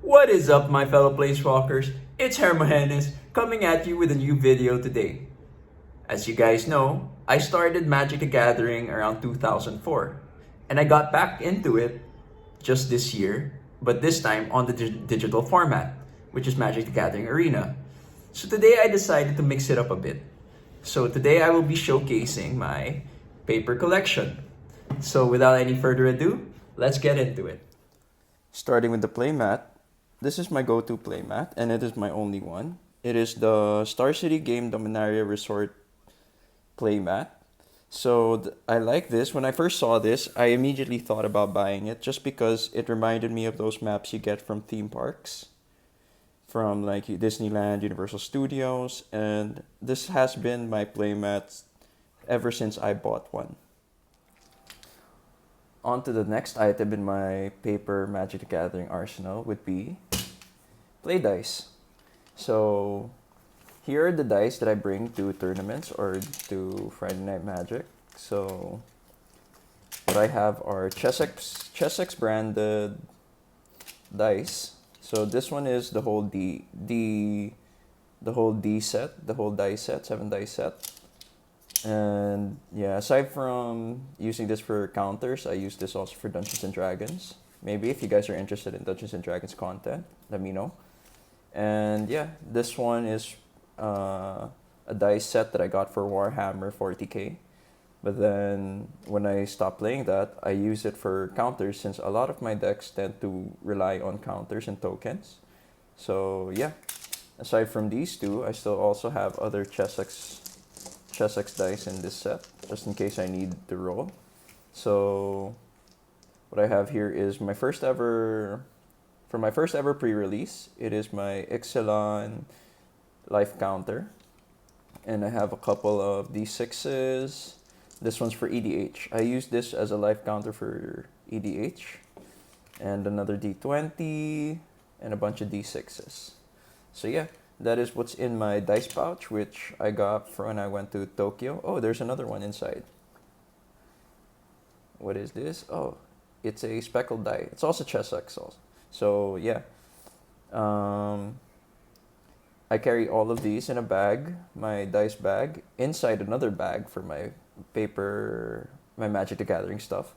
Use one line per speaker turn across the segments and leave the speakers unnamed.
What is up, my fellow Placewalkers? It's Hermogenes coming at you with a new video today. As you guys know, I started Magic the Gathering around 2004, and I got back into it just this year, but this time on the digital format, which is Magic the Gathering Arena. So today I decided to mix it up a bit. So today I will be showcasing my paper collection. So without any further ado, let's get into it. Starting with the playmat, this is my go-to playmat, and it is my only one. It is the Star City Game Dominaria Resort playmat. So I like this. When I first saw this, I immediately thought about buying it just because it reminded me of those maps you get from theme parks, from like Disneyland, Universal Studios, and this has been my playmat ever since I bought one. On to the next item in my paper Magic the Gathering arsenal would be play dice. So here are the dice that I bring to tournaments or to Friday Night Magic. So what I have are Chessex branded dice. So this one is the whole D set, the whole dice set, 7 dice set. And yeah, aside from using this for counters, I use this also for Dungeons and Dragons. Maybe if you guys are interested in Dungeons and Dragons content, let me know. And yeah, this one is a dice set that I got for Warhammer 40k. But then when I stopped playing that, I use it for counters since a lot of my decks tend to rely on counters and tokens. So yeah, aside from these two, I still also have other Chessex dice in this set, just in case I need to roll. So what I have here is my first ever pre-release. It is my Ixalan life counter, and I have a couple of D6s. This one's for EDH. I use this as a life counter for EDH, and another D20, and a bunch of D6s. So yeah, that is what's in my dice pouch, which I got for when I went to Tokyo. Oh, there's another one inside. What is this? Oh, it's a speckled die. It's also Chessex also. So yeah, I carry all of these in a bag, my dice bag, inside another bag for my my Magic the Gathering stuff.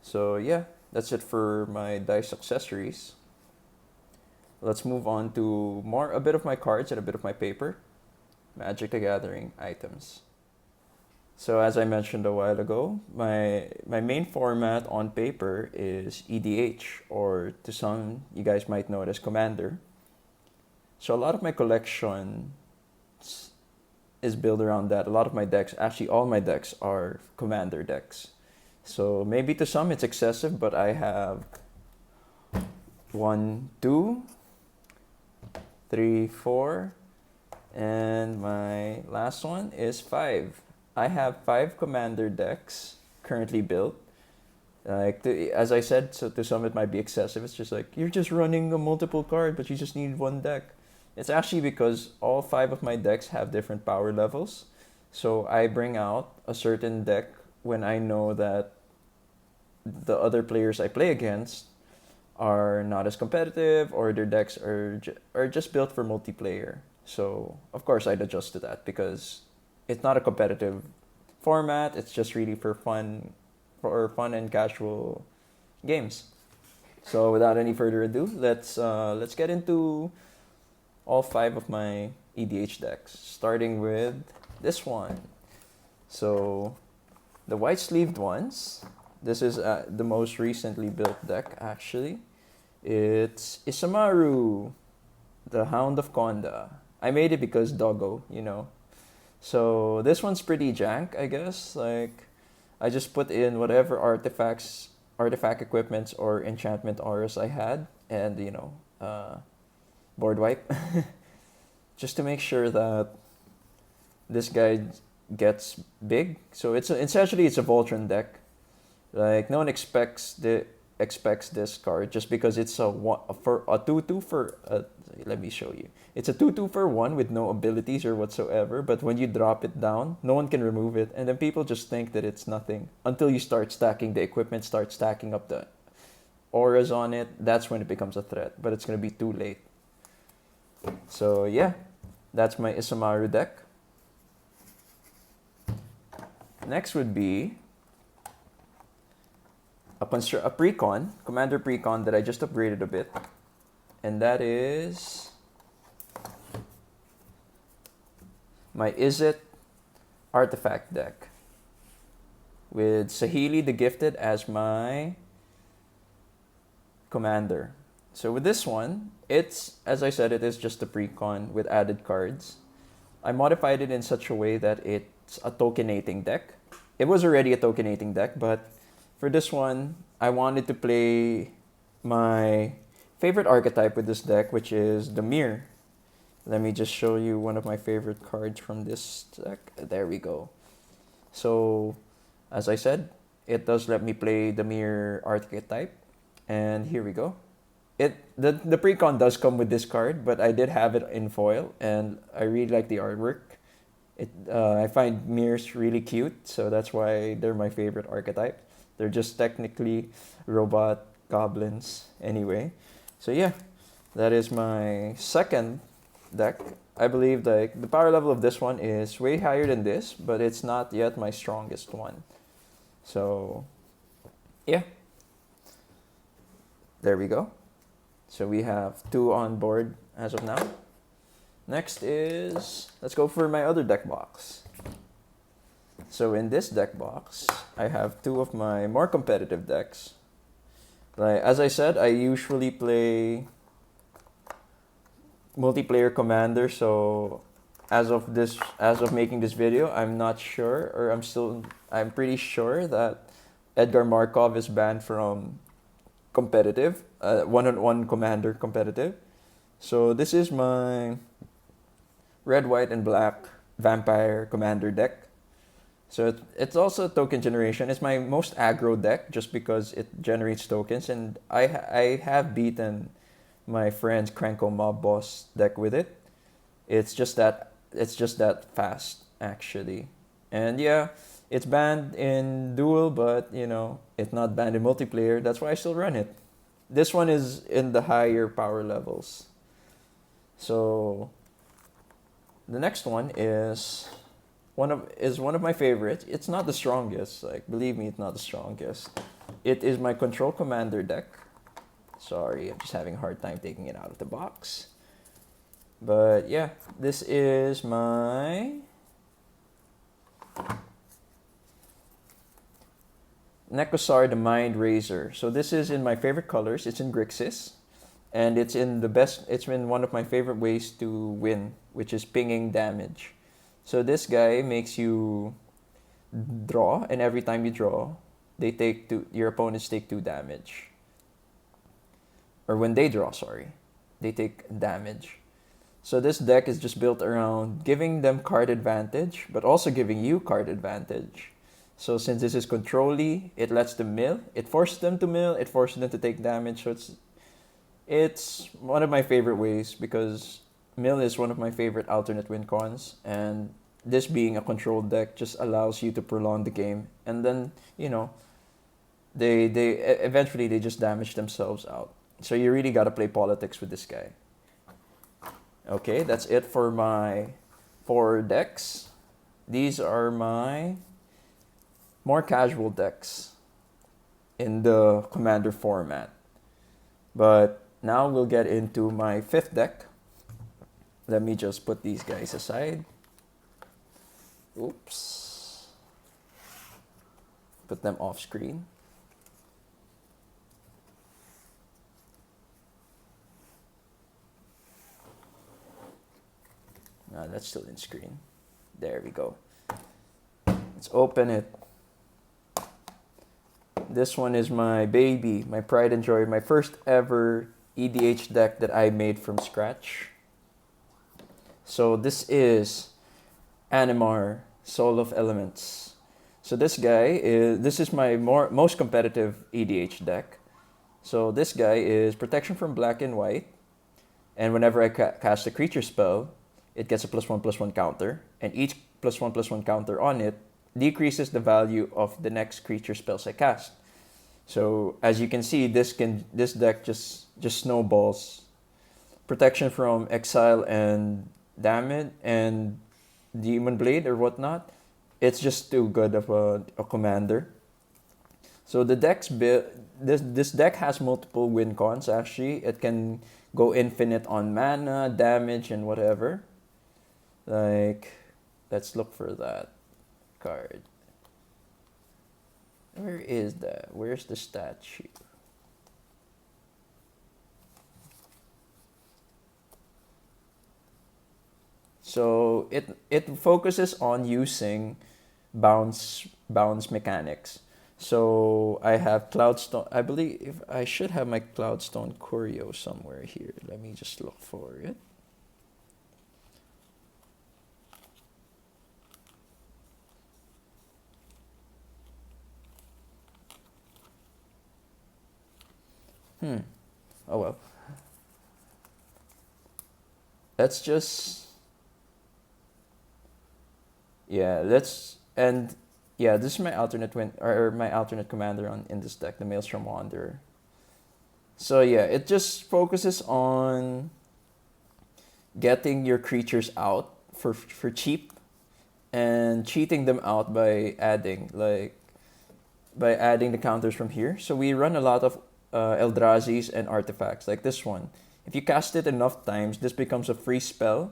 So yeah, that's it for my dice accessories. Let's move on to a bit of my cards and a bit of my paper. Magic the Gathering items. So as I mentioned a while ago, my main format on paper is EDH, or to some you guys might know it as Commander. So a lot of my collection is built around that. A lot of my decks, actually all my decks are Commander decks. So maybe to some it's excessive, but I have 1, 2, 3, 4, and my last one is 5. I have 5 Commander decks currently built. As I said, so to some it might be excessive. It's just like, you're just running a multiple card, but you just need one deck. It's actually because all 5 of my decks have different power levels. So I bring out a certain deck when I know that the other players I play against are not as competitive, or their decks are just built for multiplayer. So of course I'd adjust to that because it's not a competitive format. It's just really for fun and casual games. So without any further ado, let's get into all 5 of my EDH decks, starting with this one. So the white sleeved ones. This is the most recently built deck actually. It's Isamaru, the Hound of Konda. I made it because Doggo, you know. So this one's pretty jank, I guess. Like, I just put in whatever artifact equipments or enchantment auras I had, and board wipe, just to make sure that this guy gets big. So essentially it's a Voltron deck. Like, no one expects this card just because it's a 2/2 for let me show you. It's a 2/2 for 1 with no abilities or whatsoever, but when you drop it down, no one can remove it, and then people just think that it's nothing until you start stacking the equipment, start stacking up auras on it, that's when it becomes a threat. But it's going to be too late. So yeah, that's my Isamaru deck. Next would be a precon, commander precon that I just upgraded a bit. And that is my Izzet artifact deck with Saheeli the Gifted as my commander. So with this one, it's, as I said, it is just a precon with added cards. I modified it in such a way that it's a tokenating deck. It was already a tokenating deck, but for this one, I wanted to play my favorite archetype with this deck, which is the Mirror. Let me just show you one of my favorite cards from this deck. There we go. So, as I said, it does let me play the Mirror archetype. And here we go. The precon does come with this card, but I did have it in foil, and I really like the artwork. I find mirrors really cute, so that's why they're my favorite archetype. They're just technically robot goblins anyway. So yeah, that is my second deck. I believe the power level of this one is way higher than this, but it's not yet my strongest one. So yeah, there we go. So we have 2 on board as of now. Next is, let's go for my other deck box. So in this deck box, I have 2 of my more competitive decks. Like, as I said, I usually play multiplayer commander, so as of making this video, I'm not sure, or I'm pretty sure that Edgar Markov is banned from competitive, one-on-one commander competitive. So this is my red, white, and black vampire commander deck. So it's also a token generation. It's my most aggro deck just because it generates tokens, and I have beaten my friend's Cranko Mob Boss deck with it. It's just that fast actually. And yeah, it's banned in duel, but you know, it's not banned in multiplayer. That's why I still run it. This one is in the higher power levels. So the next one is one of my favorites. It's not the strongest, like believe me, it's not the strongest. It is my Control Commander deck. Sorry, I'm just having a hard time taking it out of the box. But yeah, this is my Necrosar the Mind Razor. So this is in my favorite colors. It's in Grixis. And it's in one of my favorite ways to win, which is pinging damage. So this guy makes you draw, and every time you draw, your opponents take 2 damage. Or when they draw, sorry, they take damage. So this deck is just built around giving them card advantage, but also giving you card advantage. So since this is control-y, it lets them mill. It forces them to mill. It forces them to take damage. So it's one of my favorite ways, because mill is one of my favorite alternate win cons, and this being a controlled deck just allows you to prolong the game, and then you know they eventually they just damage themselves out. So you really got to play politics with this guy. Okay, that's it for my 4 decks. These are my more casual decks in the commander format. But now we'll get into my 5th deck. Let me just put these guys aside. Oops. Put them off screen. That's still in screen. There we go. Let's open it. This one is my baby, my pride and joy, my first ever EDH deck that I made from scratch. So this is Animar, Soul of Elements. So this is my most competitive EDH deck. So this guy is protection from black and white, and whenever I cast a creature spell, it gets a +1/+1 counter, and each +1/+1 counter on it decreases the value of the next creature spells I cast. So as you can see, this deck just snowballs. Protection from exile and damage and demon blade or whatnot. It's just too good of a commander. So the deck's build this deck has multiple win cons actually. It can go infinite on mana, damage, and whatever. Like, let's look for that card. Where is that? Where's the stat sheet? So it focuses on using bounce mechanics. So I have Cloudstone. I believe I should have my Cloudstone Choreo somewhere here. Let me just look for it. Oh well. Let's just yeah. Let's and yeah. This is my alternate win or my alternate commander on in this deck, the Maelstrom Wanderer. So yeah, it just focuses on getting your creatures out for cheap and cheating them out by adding the counters from here. So we run a lot of Eldrazi's and artifacts like this one. If you cast it enough times, this becomes a free spell,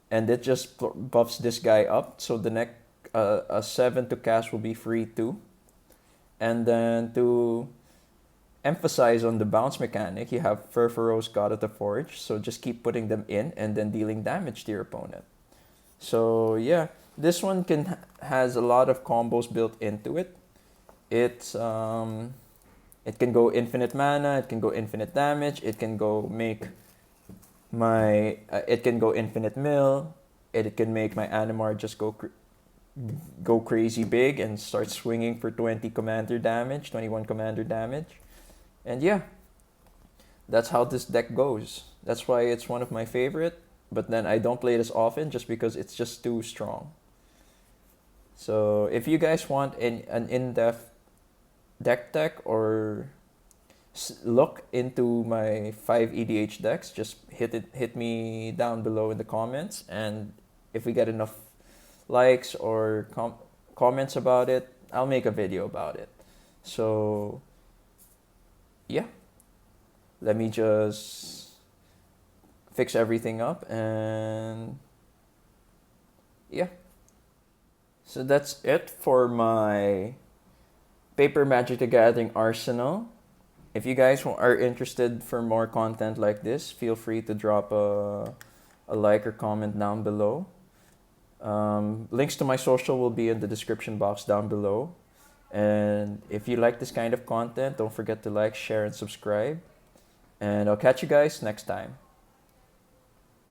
and it just buffs this guy up. So the next a 7 to cast will be free too. And then to emphasize on the bounce mechanic, you have Furfuro's God of the Forge. So just keep putting them in and then dealing damage to your opponent. So yeah, this one has a lot of combos built into it. It's it can go infinite mana, it can go infinite damage, it can go make it can go infinite mill, it can make my Animar just go crazy big and start swinging for 20 commander damage, 21 commander damage. And yeah, that's how this deck goes. That's why it's one of my favorite, but then I don't play this often just because it's just too strong. So if you guys want an in-depth deck tech or look into my 5 EDH decks, just hit me down below in the comments, and if we get enough likes or comments about it, I'll make a video about it. So yeah, let me just fix everything up, and yeah, so that's it for my Paper Magic the Gathering Arsenal. If you guys are interested for more content like this, feel free to drop a like or comment down below. Links to my social will be in the description box down below. And if you like this kind of content, don't forget to like, share, and subscribe. And I'll catch you guys next time.